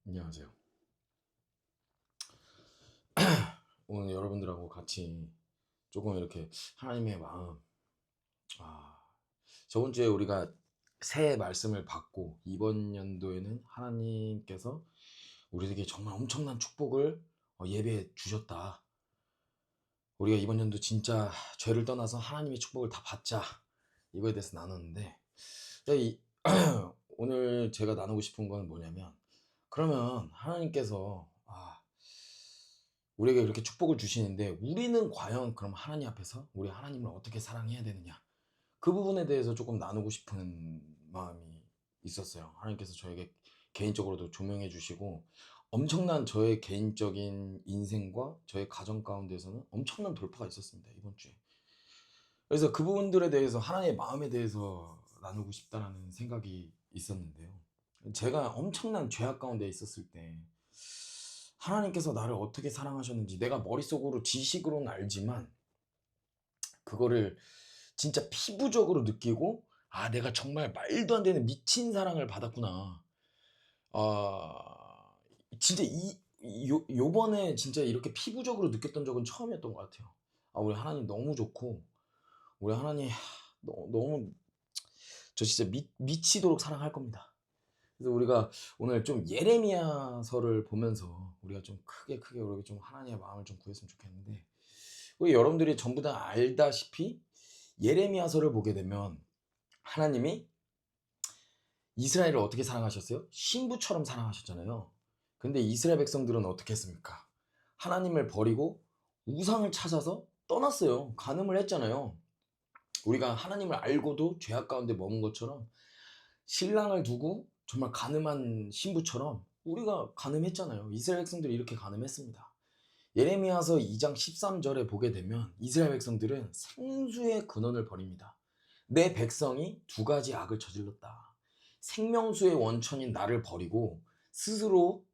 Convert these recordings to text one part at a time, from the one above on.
안녕하세요. 오늘 여러분들하고 같이 조금 이렇게 하나님의 마음, 아, 저번 주에 우리가 새해 말씀을 받고 이번 연도에는 하나님께서 우리에게 정말 엄청난 축복을 예배해 주셨다. 우리가 이번 연도 진짜 죄를 떠나서 하나님의 축복을 다 받자. 이거에 대해서 나눴는데, 이- 오늘 제가 나누고 싶은 건 뭐냐면, 그러면 하나님께서 우리에게 이렇게 축복을 주시는데 우리는 과연 그럼 하나님 앞에서 우리 하나님을 어떻게 사랑해야 되느냐, 그 부분에 대해서 조금 나누고 싶은 마음이 있었어요. 하나님께서 저에게 개인적으로도 조명해 주시고 엄청난 저의 개인적인 인생과 저의 가정 가운데서는 엄청난 돌파가 있었습니다, 이번 주에. 그래서 그 부분들에 대해서 하나님의 마음에 대해서 나누고 싶다라는 생각이 있었는데요. 제가 엄청난 죄악 가운데 있었을 때 하나님께서 나를 어떻게 사랑하셨는지 내가 머릿속으로 지식으로는 알지만 그거를 진짜 피부적으로 느끼고, 내가 정말 말도 안 되는 미친 사랑을 받았구나. 아, 진짜 요번에 진짜 이렇게 피부적으로 느꼈던 적은 처음이었던 것 같아요. 우리 하나님 너무 좋고, 우리 하나님 너무 저 진짜 미치도록 사랑할 겁니다. 그래서 우리가 오늘 좀 예레미야서를 보면서 우리가 좀 크게 우리가 좀 하나님의 마음을 좀 구했으면 좋겠는데, 우리 여러분들이 전부 다 알다시피 예레미야서를 보게 되면 하나님이 이스라엘을 어떻게 사랑하셨어요? 신부처럼 사랑하셨잖아요. 근데 이스라엘 백성들은 어떻게 했습니까? 하나님을 버리고 우상을 찾아서 떠났어요. 간음을 했잖아요. 우리가 하나님을 알고도 죄악 가운데 머문 것처럼 신랑을 두고 정말 간음한 신부처럼 우리가 간음했잖아요. 이스라엘 백성들이 이렇게 간음했습니다. 예레미야서 2장 13절에 보게 되면 이스라엘 백성들은 생수의 근원을 버립니다. 내 백성이 두 가지 악을 저질렀다. 생명수의 원천인 나를 버리고 스스로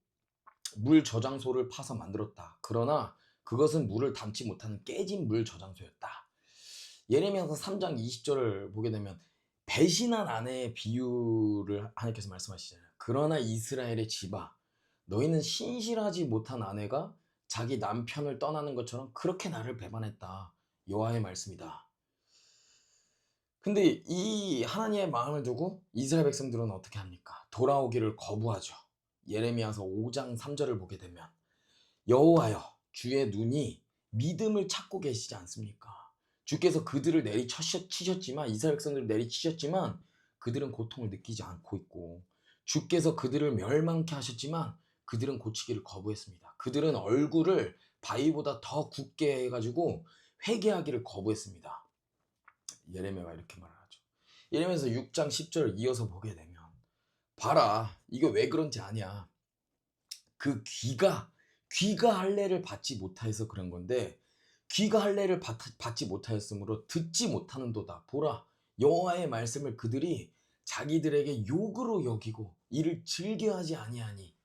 물 저장소를 파서 만들었다. 그러나 그것은 물을 담지 못하는 깨진 물 저장소였다. 예레미야서 3장 20절을 보게 되면 배신한 아내의 비유를 하나님께서 말씀하시잖아요. 그러나 이스라엘의 집아, 너희는 신실하지 못한 아내가 자기 남편을 떠나는 것처럼 그렇게 나를 배반했다. 여호와의 말씀이다. 근데 이 하나님의 마음을 두고 이스라엘 백성들은 어떻게 합니까? 돌아오기를 거부하죠. 예레미야서 5장 3절을 보게 되면 여호와여, 주의 눈이 믿음을 찾고 계시지 않습니까? 주께서 그들을 내리치셨지만, 이스라엘 백성들을 내리치셨지만 그들은 고통을 느끼지 않고 있고, 주께서 그들을 멸망케 하셨지만 그들은 고치기를 거부했습니다. 그들은 얼굴을 바위보다 더 굳게 해가지고 회개하기를 거부했습니다. 예레미야가 이렇게 말을 하죠. 예레미야서 6장 10절을 이어서 보게 되면, 봐라, 이거 왜 그런지 아냐. 그 귀가 할례를 받지 못하여서 그런 건데, 귀가 할례를 받지 못하였으므로 듣지 못하는도다. 보라, 여호와의 말씀을 그들이 자기들에게 욕으로 여기고 이를 즐겨하지 아니하니.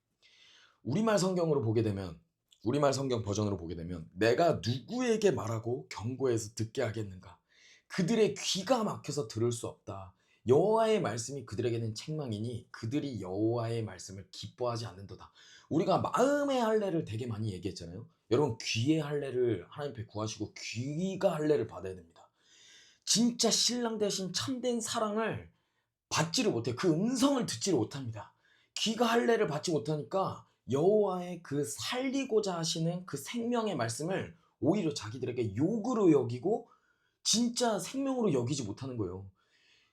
우리말 성경으로 보게 되면, 우리말 성경 버전으로 보게 되면, 내가 누구에게 말하고 경고해서 듣게 하겠는가? 그들의 귀가 막혀서 들을 수 없다. 여호와의 말씀이 그들에게는 책망이니 그들이 여호와의 말씀을 기뻐하지 않는도다. 우리가 마음의 할례를 되게 많이 얘기했잖아요. 여러분, 귀의 할례를 하나님 앞에 구하시고 귀가 할례를 받아야 됩니다. 진짜 신랑 대신 참된 사랑을 받지를 못해요. 그 음성을 듣지를 못합니다. 귀가 할례를 받지 못하니까 여호와의 그 살리고자 하시는 그 생명의 말씀을 오히려 자기들에게 욕으로 여기고 진짜 생명으로 여기지 못하는 거예요.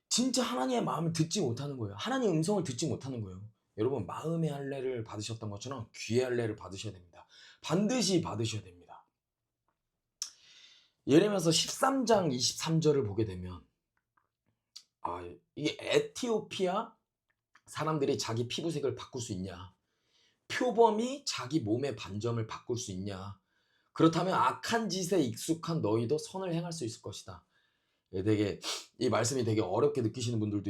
진짜 하나님의 마음을 듣지 못하는 거예요. 하나님의 음성을 듣지 못하는 거예요. 여러분, 마음의 할례를 받으셨던 것처럼 귀의 할례를 받으셔야 됩니다. 반드시 받으셔야 됩니다. 예레미야서 13장 23절을 보게 되면, 이게 에티오피아 사람들이 자기 피부색을 바꿀 수 있냐? 표범이 자기 몸의 반점을 바꿀 수 있냐? 그렇다면 악한 짓에 익숙한 너희도 선을 행할 수 있을 것이다. 되게 이 말씀이 되게 어렵게 느끼시는 분들도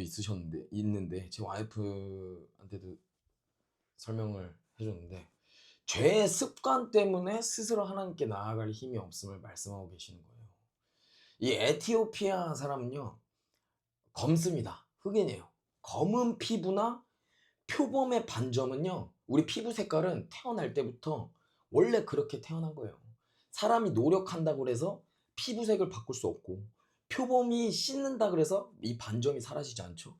있는데 제 와이프한테도 설명을 해줬는데, 죄의 습관 때문에 스스로 하나님께 나아갈 힘이 없음을 말씀하고 계시는 거예요. 이 에티오피아 사람은요, 검습니다. 흑인이에요. 검은 피부나 표범의 반점은요, 우리 피부 색깔은 태어날 때부터 원래 그렇게 태어난 거예요. 사람이 노력한다고 그래서 피부색을 바꿀 수 없고, 표범이 씻는다 그래서 이 반점이 사라지지 않죠.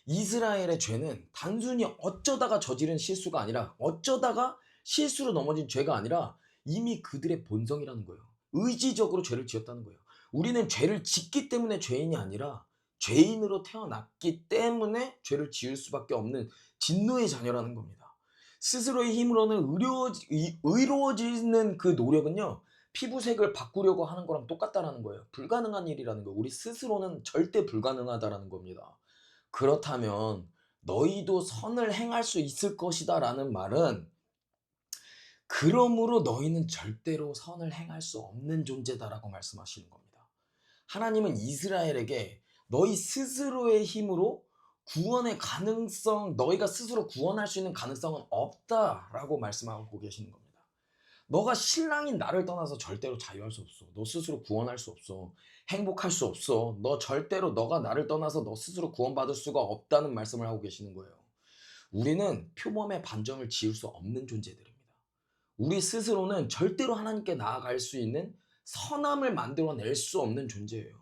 이스라엘의 죄는 단순히 어쩌다가 저지른 실수가 아니라, 어쩌다가 실수로 넘어진 죄가 아니라 이미 그들의 본성이라는 거예요. 의지적으로 죄를 지었다는 거예요. 우리는 죄를 짓기 때문에 죄인이 아니라 죄인으로 태어났기 때문에 죄를 지을 수밖에 없는 진노의 자녀라는 겁니다. 스스로의 힘으로는 의로워지는 그 노력은요, 피부색을 바꾸려고 하는 거랑 똑같다라는 거예요. 불가능한 일이라는 거예요. 우리 스스로는 절대 불가능하다라는 겁니다. 그렇다면 너희도 선을 행할 수 있을 것이다 라는 말은, 그러므로 너희는 절대로 선을 행할 수 없는 존재다라고 말씀하시는 겁니다. 하나님은 이스라엘에게 너희 스스로의 힘으로 구원의 가능성, 너희가 스스로 구원할 수 있는 가능성은 없다라고 말씀하고 계시는 겁니다. 너가 신랑인 나를 떠나서 절대로 자유할 수 없어. 너 스스로 구원할 수 없어. 행복할 수 없어. 너 절대로 너가 나를 떠나서 너 스스로 구원받을 수가 없다는 말씀을 하고 계시는 거예요. 우리는 표범의 반점을 지을 수 없는 존재들입니다. 우리 스스로는 절대로 하나님께 나아갈 수 있는 선함을 만들어낼 수 없는 존재예요.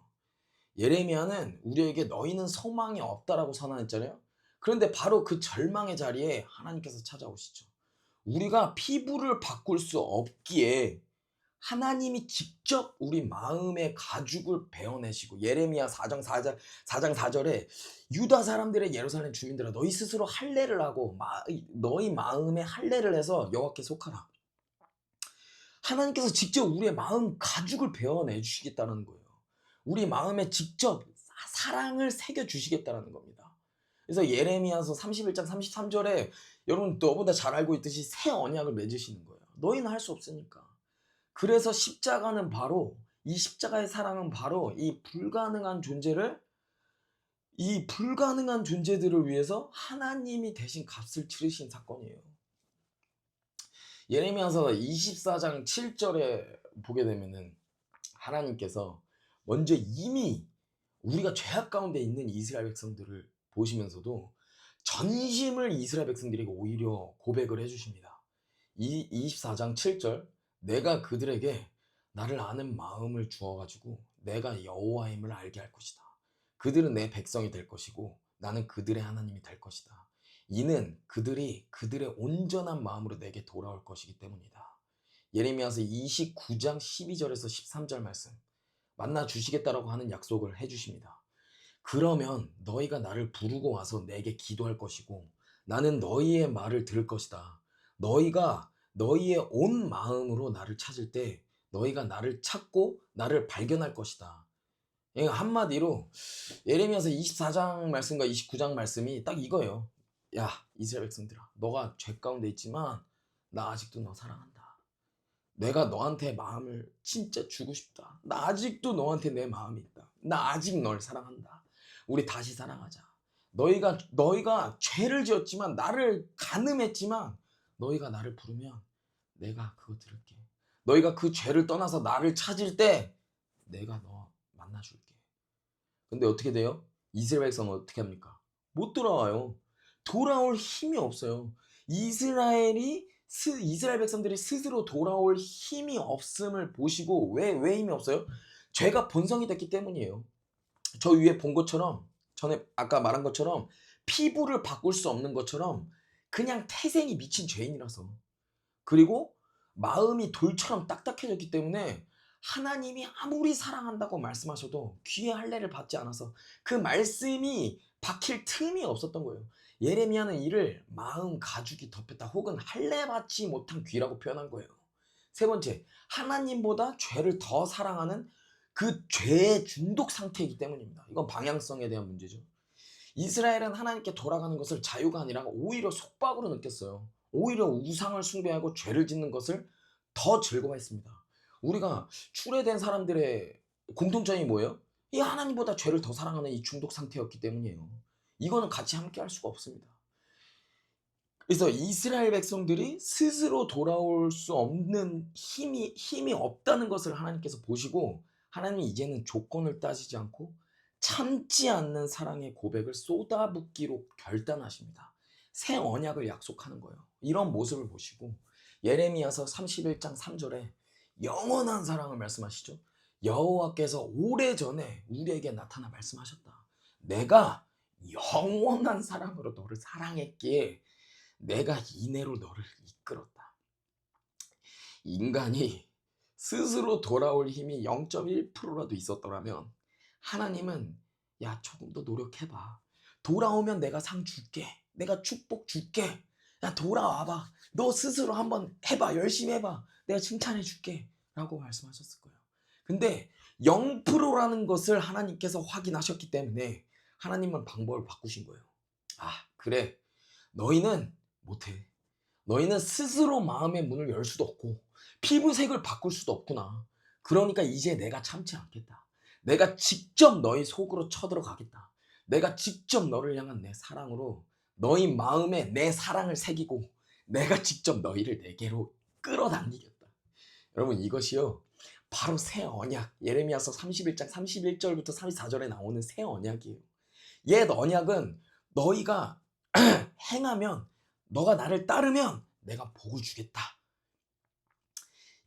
예레미야는 우리에게 너희는 소망이 없다라고 선언했잖아요. 그런데 바로 그 절망의 자리에 하나님께서 찾아오시죠. 우리가 피부를 바꿀 수 없기에 하나님이 직접 우리 마음의 가죽을 베어내시고, 예레미야 4장 4절에 유다 사람들의 예루살렘 주민들아 너희 스스로 할례를 하고 너희 마음에 할례를 해서 여호와께 속하라. 하나님께서 직접 우리의 마음 가죽을 베어내 주시겠다는 거예요. 우리 마음에 직접 사랑을 새겨 주시겠다는 겁니다. 그래서 예레미야서 31장 33절에 여러분 너보다 잘 알고 있듯이 새 언약을 맺으시는 거예요. 너희는 할 수 없으니까. 그래서 십자가는 바로, 이 십자가의 사랑은 바로 이 불가능한 존재들을 위해서 하나님이 대신 값을 치르신 사건이에요. 예레미야서 24장 7절에 보게 되면은 하나님께서 먼저 이미 우리가 죄악 가운데 있는 이스라엘 백성들을 보시면서도 전심을 이스라엘 백성들에게 오히려 고백을 해주십니다. 24장 7절, 내가 그들에게 나를 아는 마음을 주어가지고 내가 여호와임을 알게 할 것이다. 그들은 내 백성이 될 것이고 나는 그들의 하나님이 될 것이다. 이는 그들이 그들의 온전한 마음으로 내게 돌아올 것이기 때문이다. 예레미야서 29장 12절에서 13절 말씀, 만나 주시겠다라고 하는 약속을 해주십니다. 그러면 너희가 나를 부르고 와서 내게 기도할 것이고 나는 너희의 말을 들을 것이다. 너희가 너희의 온 마음으로 나를 찾을 때 너희가 나를 찾고 나를 발견할 것이다. 한마디로 예레미야서 24장 말씀과 29장 말씀이 딱 이거예요. 야 이스라엘 백성들아, 너가 죄 가운데 있지만 나 아직도 너 사랑한다. 내가 너한테 마음을 진짜 주고 싶다. 나 아직도 너한테 내 마음이 있다. 나 아직 널 사랑한다. 우리 다시 사랑하자. 너희가 죄를 지었지만, 나를 간음했지만 너희가 나를 부르면 내가 그거 들을게. 너희가 그 죄를 떠나서 나를 찾을 때 내가 너 만나줄게. 근데 어떻게 돼요? 이스라엘 백성은 어떻게 합니까? 못 돌아와요. 돌아올 힘이 없어요. 이스라엘 백성들이 스스로 돌아올 힘이 없음을 보시고, 왜 힘이 없어요? 죄가 본성이 됐기 때문이에요. 저 위에 본 것처럼, 전에 아까 말한 것처럼 피부를 바꿀 수 없는 것처럼 그냥 태생이 미친 죄인이라서, 그리고 마음이 돌처럼 딱딱해졌기 때문에 하나님이 아무리 사랑한다고 말씀하셔도 귀의 할례를 받지 않아서 그 말씀이 박힐 틈이 없었던 거예요. 예레미야는 이를 마음 가죽이 덮였다, 혹은 할례 받지 못한 귀라고 표현한 거예요. 세 번째, 하나님보다 죄를 더 사랑하는 그 죄의 중독 상태이기 때문입니다. 이건 방향성에 대한 문제죠. 이스라엘은 하나님께 돌아가는 것을 자유가 아니라 오히려 속박으로 느꼈어요. 오히려 우상을 숭배하고 죄를 짓는 것을 더 즐거워했습니다. 우리가 출애된 사람들의 공통점이 뭐예요? 이 하나님보다 죄를 더 사랑하는 이 중독 상태였기 때문이에요. 이거는 같이 함께 할 수가 없습니다. 그래서 이스라엘 백성들이 스스로 돌아올 수 없는 힘이 없다는 것을 하나님께서 보시고, 하나님이 이제는 조건을 따지지 않고 참지 않는 사랑의 고백을 쏟아붓기로 결단하십니다. 새 언약을 약속하는 거예요. 이런 모습을 보시고 예레미야서 31장 3절에 영원한 사랑을 말씀하시죠. 여호와께서 오래전에 우리에게 나타나 말씀하셨다. 내가 영원한 사랑으로 너를 사랑했기에 내가 이내로 너를 이끌었다. 인간이 스스로 돌아올 힘이 0.1%라도 있었더라면 하나님은 야 조금 더 노력해봐. 돌아오면 내가 상 줄게. 내가 축복 줄게. 야 돌아와봐. 너 스스로 한번 해봐. 열심히 해봐. 내가 칭찬해 줄게. 라고 말씀하셨을 거예요. 근데 0%라는 것을 하나님께서 확인하셨기 때문에 하나님은 방법을 바꾸신 거예요. 아 그래. 너희는 못해. 너희는 스스로 마음의 문을 열 수도 없고 피부색을 바꿀 수도 없구나. 그러니까 이제 내가 참지 않겠다. 내가 직접 너희 속으로 쳐들어가겠다. 내가 직접 너를 향한 내 사랑으로 너희 마음에 내 사랑을 새기고 내가 직접 너희를 내게로 끌어당기겠다. 여러분 이것이요. 바로 새 언약. 예레미야서 31장 31절부터 34절에 나오는 새 언약이에요. 옛 언약은 너희가 행하면 너가 나를 따르면 내가 복을 주겠다.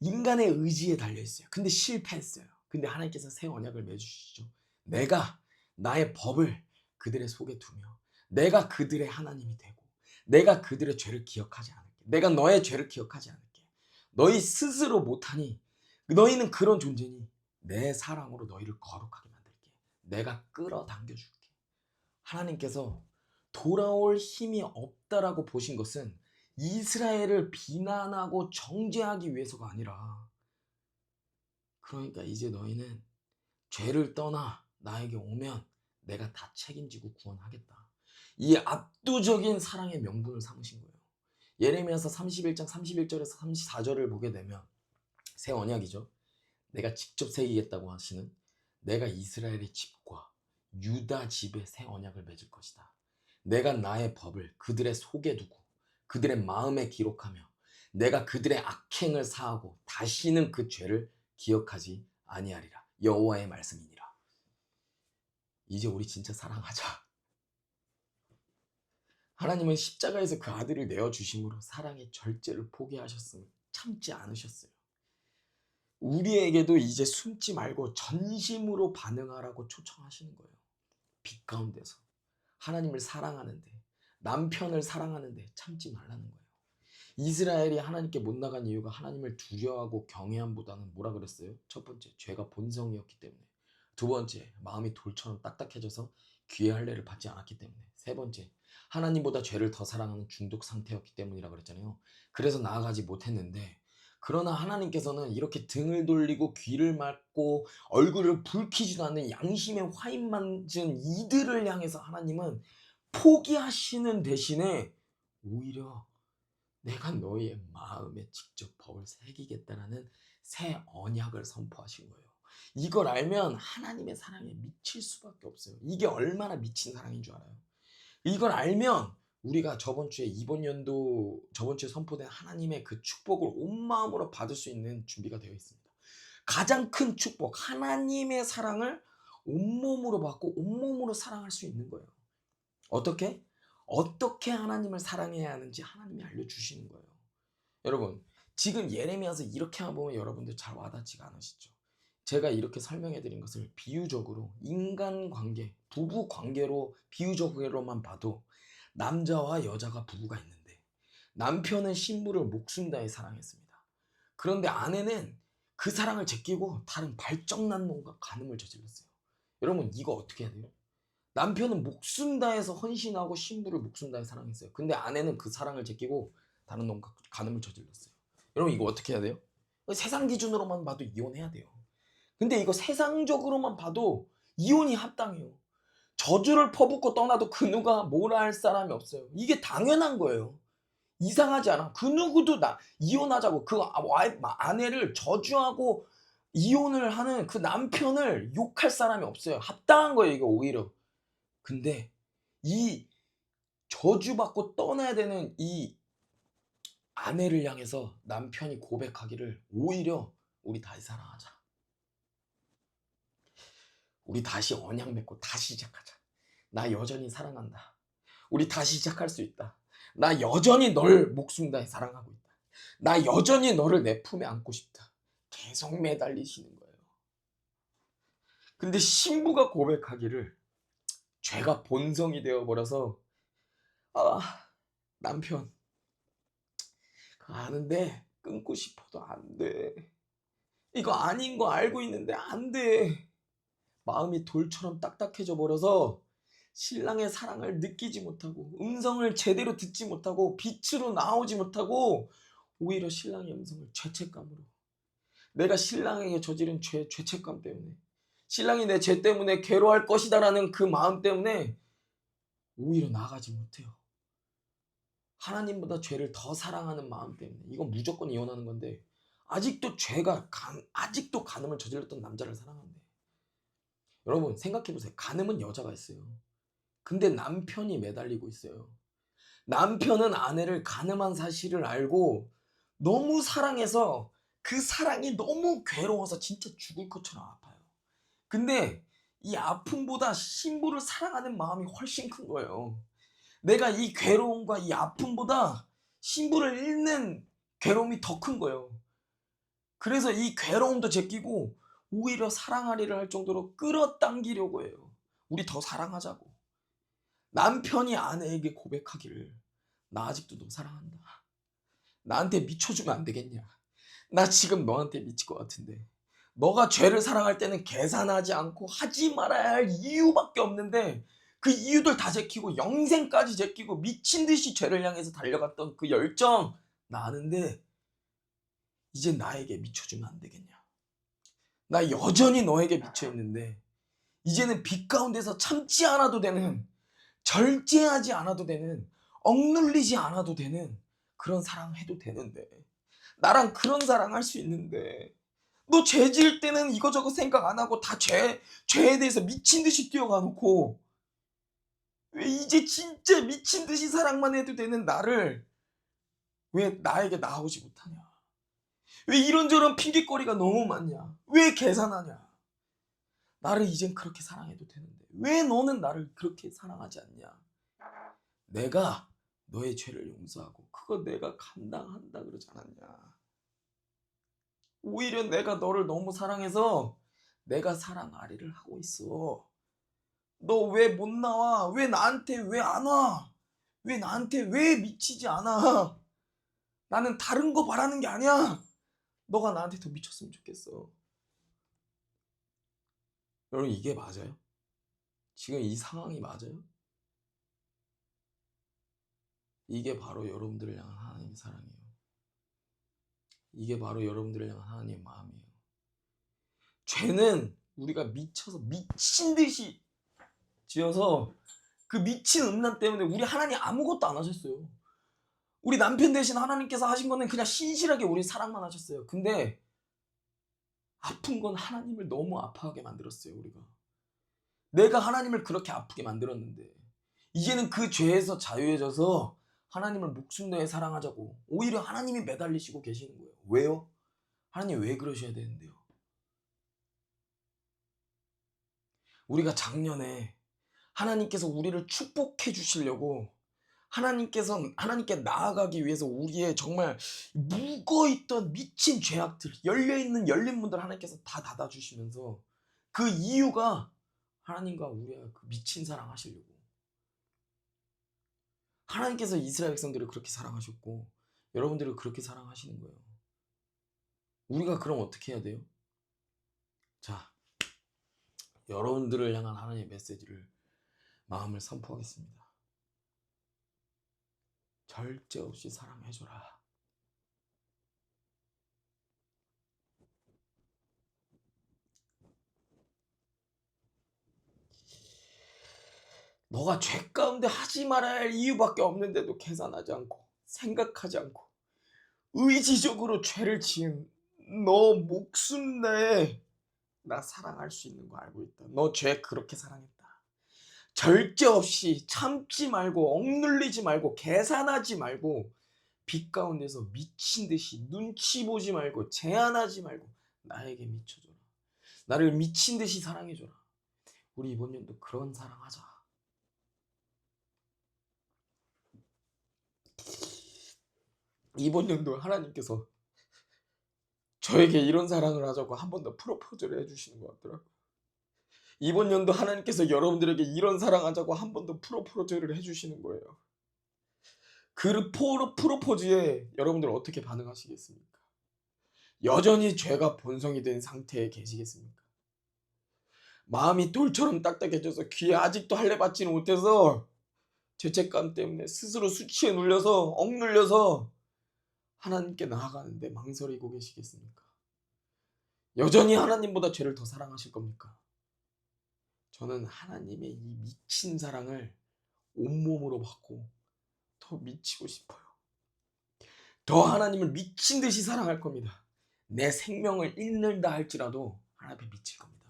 인간의 의지에 달려있어요. 근데 실패했어요. 근데 하나님께서 새 언약을 맺으시죠. 내가 나의 법을 그들의 속에 두며 내가 그들의 하나님이 되고 내가 그들의 죄를 기억하지 않을게. 내가 너의 죄를 기억하지 않을게. 너희 스스로 못하니 너희는 그런 존재니 내 사랑으로 너희를 거룩하게 만들게. 내가 끌어당겨줄게. 하나님께서 돌아올 힘이 없다라고 보신 것은 이스라엘을 비난하고 정죄하기 위해서가 아니라 그러니까 이제 너희는 죄를 떠나 나에게 오면 내가 다 책임지고 구원하겠다. 이 압도적인 사랑의 명분을 삼으신 거예요. 예레미야서 31장 31절에서 34절을 보게 되면 새 언약이죠. 내가 직접 새기겠다고 하시는 내가 이스라엘의 집과 유다 집의 새 언약을 맺을 것이다. 내가 나의 법을 그들의 속에 두고 그들의 마음에 기록하며 내가 그들의 악행을 사하고 다시는 그 죄를 기억하지 아니하리라. 여호와의 말씀이니라. 이제 우리 진짜 사랑하자. 하나님은 십자가에서 그 아들을 내어주심으로 사랑의 절제를 포기하셨음을 참지 않으셨어요. 우리에게도 이제 숨지 말고 전심으로 반응하라고 초청하시는 거예요. 빛 가운데서 하나님을 사랑하는데 남편을 사랑하는데 참지 말라는 거예요. 이스라엘이 하나님께 못 나간 이유가 하나님을 두려워하고 경외함보다는 뭐라 그랬어요? 첫 번째, 죄가 본성이었기 때문에. 두 번째, 마음이 돌처럼 딱딱해져서 귀의 할례를 받지 않았기 때문에. 세 번째, 하나님보다 죄를 더 사랑하는 중독 상태였기 때문이라 그랬잖아요. 그래서 나아가지 못했는데 그러나 하나님께서는 이렇게 등을 돌리고 귀를 막고 얼굴을 붉히지도 않는 양심의 화인 만진 이들을 향해서 하나님은 포기하시는 대신에 오히려 내가 너희의 마음에 직접 법을 새기겠다라는 새 언약을 선포하신 거예요. 이걸 알면 하나님의 사랑에 미칠 수밖에 없어요. 이게 얼마나 미친 사랑인 줄 알아요? 이걸 알면 우리가 저번 주에 저번 주에 선포된 하나님의 그 축복을 온 마음으로 받을 수 있는 준비가 되어 있습니다. 가장 큰 축복, 하나님의 사랑을 온몸으로 받고 온몸으로 사랑할 수 있는 거예요. 어떻게? 어떻게 하나님을 사랑해야 하는지 하나님이 알려주시는 거예요. 여러분, 지금 예레미야서 이렇게만 보면 여러분들 잘 와닿지가 않으시죠? 제가 이렇게 설명해 드린 것을 비유적으로 인간관계, 부부관계로 비유적으로만 봐도 남자와 여자가 부부가 있는데 남편은 신부를 목숨 다해 사랑했습니다. 그런데 아내는 그 사랑을 제끼고 다른 발정난 놈과 간음을 저질렀어요. 여러분 이거 어떻게 해야 돼요? 남편은 목숨 다해서 헌신하고 신부를 목숨 다해 사랑했어요. 근데 아내는 그 사랑을 제끼고 다른 놈과 간음을 저질렀어요. 여러분 이거 어떻게 해야 돼요? 세상 기준으로만 봐도 이혼해야 돼요. 근데 이거 세상적으로만 봐도 이혼이 합당해요. 저주를 퍼붓고 떠나도 그 누가 뭐라 할 사람이 없어요. 이게 당연한 거예요. 이상하지 않아. 그 누구도 나 이혼하자고 그 아내를 저주하고 이혼을 하는 그 남편을 욕할 사람이 없어요. 합당한 거예요, 이거 오히려. 근데 이 저주받고 떠나야 되는 이 아내를 향해서 남편이 고백하기를 오히려 우리 다시 사랑하자. 우리 다시 언약 맺고 다시 시작하자. 나 여전히 사랑한다. 우리 다시 시작할 수 있다. 나 여전히 널 목숨 다해 사랑하고 있다. 나 여전히 너를 내 품에 안고 싶다. 계속 매달리시는 거예요. 근데 신부가 고백하기를 죄가 본성이 되어버려서 아 남편 아는데 끊고 싶어도 안 돼. 이거 아닌 거 알고 있는데 안 돼. 마음이 돌처럼 딱딱해져 버려서 신랑의 사랑을 느끼지 못하고 음성을 제대로 듣지 못하고 빛으로 나오지 못하고 오히려 신랑의 음성을 죄책감으로 내가 신랑에게 저지른 죄책감 때문에 신랑이 내 죄 때문에 괴로워할 것이다라는 그 마음 때문에 오히려 나가지 못해요. 하나님보다 죄를 더 사랑하는 마음 때문에 이건 무조건 이혼하는 건데 아직도 간음을 저질렀던 남자를 사랑한대. 여러분 생각해보세요. 간음은 여자가 했어요. 근데 남편이 매달리고 있어요. 남편은 아내를 간음한 사실을 알고 너무 사랑해서 그 사랑이 너무 괴로워서 진짜 죽을 것처럼 아파요. 근데 이 아픔보다 신부를 사랑하는 마음이 훨씬 큰 거예요. 내가 이 괴로움과 이 아픔보다 신부를 잃는 괴로움이 더 큰 거예요. 그래서 이 괴로움도 제끼고 오히려 사랑하리를 할 정도로 끌어당기려고 해요. 우리 더 사랑하자고. 남편이 아내에게 고백하기를 나 아직도 너 사랑한다. 나한테 미쳐주면 안 되겠냐. 나 지금 너한테 미칠 것 같은데. 너가 죄를 사랑할 때는 계산하지 않고 하지 말아야 할 이유밖에 없는데 그 이유들 다 제끼고 영생까지 제끼고 미친 듯이 죄를 향해서 달려갔던 그 열정 나 아는데 이제 나에게 미쳐주면 안 되겠냐. 나 여전히 너에게 미쳐 있는데 이제는 빛 가운데서 참지 않아도 되는 절제하지 않아도 되는 억눌리지 않아도 되는 그런 사랑 해도 되는데 나랑 그런 사랑 할 수 있는데 너 죄 지을 때는 이거저거 생각 안 하고 다 죄에 대해서 미친 듯이 뛰어가 놓고 왜 이제 진짜 미친 듯이 사랑만 해도 되는 나를 왜 나에게 나오지 못하냐. 왜 이런저런 핑계거리가 너무 많냐. 왜 계산하냐. 나를 이젠 그렇게 사랑해도 되는데 왜 너는 나를 그렇게 사랑하지 않냐. 내가 너의 죄를 용서하고 그거 내가 감당한다 그러지 않았냐. 오히려 내가 너를 너무 사랑해서 내가 사랑 아리를 하고 있어. 너 왜 못 나와? 왜 나한테 왜 안 와? 왜 나한테 왜 미치지 않아? 나는 다른 거 바라는 게 아니야. 너가 나한테 더 미쳤으면 좋겠어. 여러분 이게 맞아요? 지금 이 상황이 맞아요? 이게 바로 여러분들을 향한 하나님의 사랑이에요. 이게 바로 여러분들을 향한 하나님의 마음이에요. 죄는 우리가 미쳐서 미친 듯이 지어서 그 미친 음란 때문에 우리 하나님 아무것도 안 하셨어요. 우리 남편 대신 하나님께서 하신 거는 그냥 신실하게 우리 사랑만 하셨어요. 근데 아픈 건 하나님을 너무 아파하게 만들었어요. 우리가 내가 하나님을 그렇게 아프게 만들었는데 이제는 그 죄에서 자유해져서 하나님을 목숨 내에 사랑하자고 오히려 하나님이 매달리시고 계시는 거예요. 왜요? 하나님 왜 그러셔야 되는데요? 우리가 작년에 하나님께서 우리를 축복해 주시려고 하나님께 나아가기 위해서 우리의 정말 묵어있던 미친 죄악들 열려있는 열린 문들 하나님께서 다 닫아주시면서 그 이유가 하나님과 우리의 그 미친 사랑 하시려고. 하나님께서 이스라엘 백성들을 그렇게 사랑하셨고 여러분들을 그렇게 사랑하시는 거예요. 우리가 그럼 어떻게 해야 돼요? 자, 여러분들을 향한 하나님의 메시지를 마음을 선포하겠습니다. 절제 없이 사랑해줘라. 너가 죄 가운데 하지 말아야 할 이유밖에 없는데도 계산하지 않고 생각하지 않고 의지적으로 죄를 지은 너 목숨 내에 나 사랑할 수 있는 거 알고 있다. 너 죄 그렇게 사랑했다. 절제 없이 참지 말고 억눌리지 말고 계산하지 말고 빛 가운데서 미친 듯이 눈치 보지 말고 제한하지 말고 나에게 미쳐줘라. 나를 미친 듯이 사랑해줘라. 우리 이번 연도 그런 사랑하자. 이번 연도 하나님께서 저에게 이런 사랑을 하자고 한 번 더 프로포즈를 해주시는 것 같더라고요. 이번 연도 하나님께서 여러분들에게 이런 사랑하자고 한 번 더 프로포즈를 해주시는 거예요. 그 프로포즈에 여러분들 어떻게 반응하시겠습니까? 여전히 죄가 본성이 된 상태에 계시겠습니까? 마음이 돌처럼 딱딱해져서 귀에 아직도 할례 받지는 못해서 죄책감 때문에 스스로 수치에 눌려서 억눌려서 하나님께 나아가는데 망설이고 계시겠습니까? 여전히 하나님보다 죄를 더 사랑하실 겁니까? 저는 하나님의 이 미친 사랑을 온몸으로 받고 더 미치고 싶어요. 더 하나님을 미친 듯이 사랑할 겁니다. 내 생명을 잃는다 할지라도 하나님 앞에 미칠 겁니다.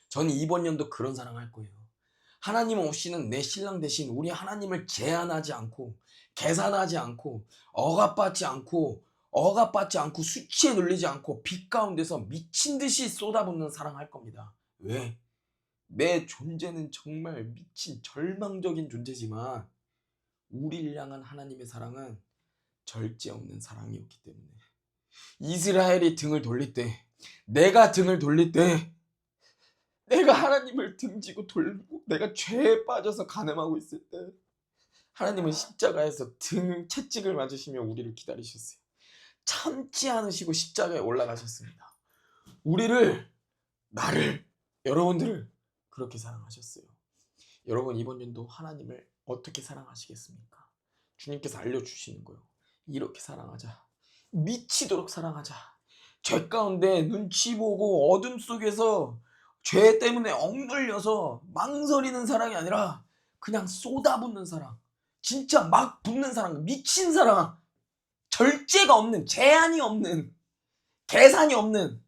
저는 이번 연도 그런 사랑할 거예요. 하나님 오시는 내 신랑 대신 우리 하나님을 제한하지 않고 계산하지 않고 억압받지 않고 수치에 눌리지 않고 빛 가운데서 미친 듯이 쏟아붓는 사랑할 겁니다. 왜? 내 존재는 정말 미친 절망적인 존재지만 우리를 향한 하나님의 사랑은 절제 없는 사랑이었기 때문에 이스라엘이 등을 돌릴 때, 내가 등을 돌릴 때, 내가 하나님을 등지고 돌리고 내가 죄에 빠져서 간음하고 있을 때 하나님은 십자가에서 채찍을 맞으시며 우리를 기다리셨어요. 참지 않으시고 십자가에 올라가셨습니다. 우리를, 나를, 여러분들을 그렇게 사랑하셨어요. 여러분 이번 연도 하나님을 어떻게 사랑하시겠습니까? 주님께서 알려주시는 거예요. 이렇게 사랑하자. 미치도록 사랑하자. 죄 가운데 눈치 보고 어둠 속에서 죄 때문에 억눌려서 망설이는 사랑이 아니라 그냥 쏟아붓는 사랑. 진짜 막 붓는 사랑. 미친 사랑. 절제가 없는, 제한이 없는, 계산이 없는.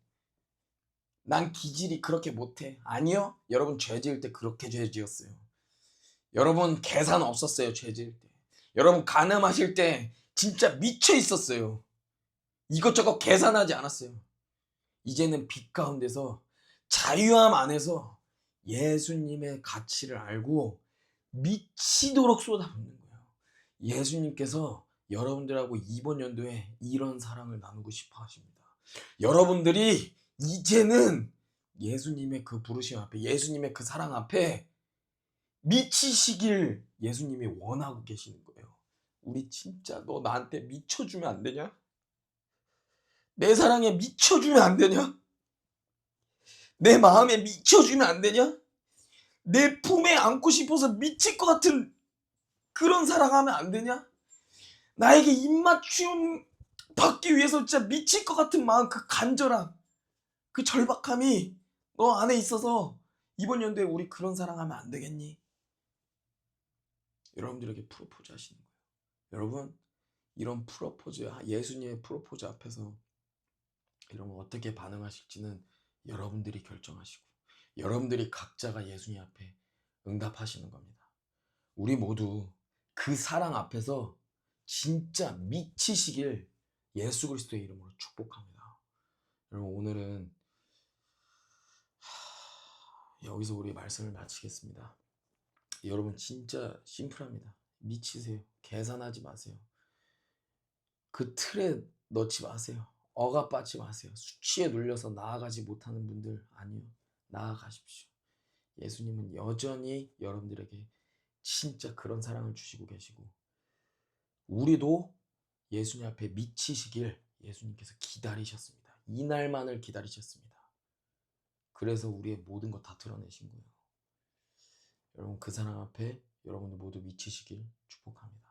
난 기질이 그렇게 못해. 아니요. 여러분 죄 지을 때 그렇게 죄 지었어요. 여러분 계산 없었어요. 죄 지을 때. 여러분 간음하실 때 진짜 미쳐 있었어요. 이것저것 계산하지 않았어요. 이제는 빛 가운데서 자유함 안에서 예수님의 가치를 알고 미치도록 쏟아붓는 거예요. 예수님께서 여러분들하고 이번 연도에 이런 사랑을 나누고 싶어 하십니다. 여러분들이 이제는 예수님의 그 부르심 앞에, 예수님의 그 사랑 앞에 미치시길 예수님이 원하고 계시는 거예요. 우리 진짜 너 나한테 미쳐주면 안 되냐? 내 사랑에 미쳐주면 안 되냐? 내 마음에 미쳐주면 안 되냐? 내 품에 안고 싶어서 미칠 것 같은 그런 사랑하면 안 되냐? 나에게 입맞춤 받기 위해서 진짜 미칠 것 같은 마음, 그 간절함, 그 절박함이 너 안에 있어서 이번 연도에 우리 그런 사랑하면 안 되겠니? 여러분들에게 프로포즈 하시는 거예요. 여러분 이런 프로포즈, 예수님의 프로포즈 앞에서 여러분 어떻게 반응하실지는 여러분들이 결정하시고 여러분들이 각자가 예수님 앞에 응답하시는 겁니다. 우리 모두 그 사랑 앞에서 진짜 미치시길 예수 그리스도의 이름으로 축복합니다. 여러분 오늘은 여기서 우리 말씀을 마치겠습니다. 여러분 진짜 심플합니다. 미치세요. 계산하지 마세요. 그 틀에 넣지 마세요. 억압받지 마세요. 수치에 눌려서 나아가지 못하는 분들 아니요. 나아가십시오. 예수님은 여전히 여러분들에게 진짜 그런 사랑을 주시고 계시고 우리도 예수님 앞에 미치시길 예수님께서 기다리셨습니다. 이날만을 기다리셨습니다. 그래서 우리의 모든 것 다 드러내신 거예요. 여러분 그 사랑 앞에 여러분들 모두 미치시길 축복합니다.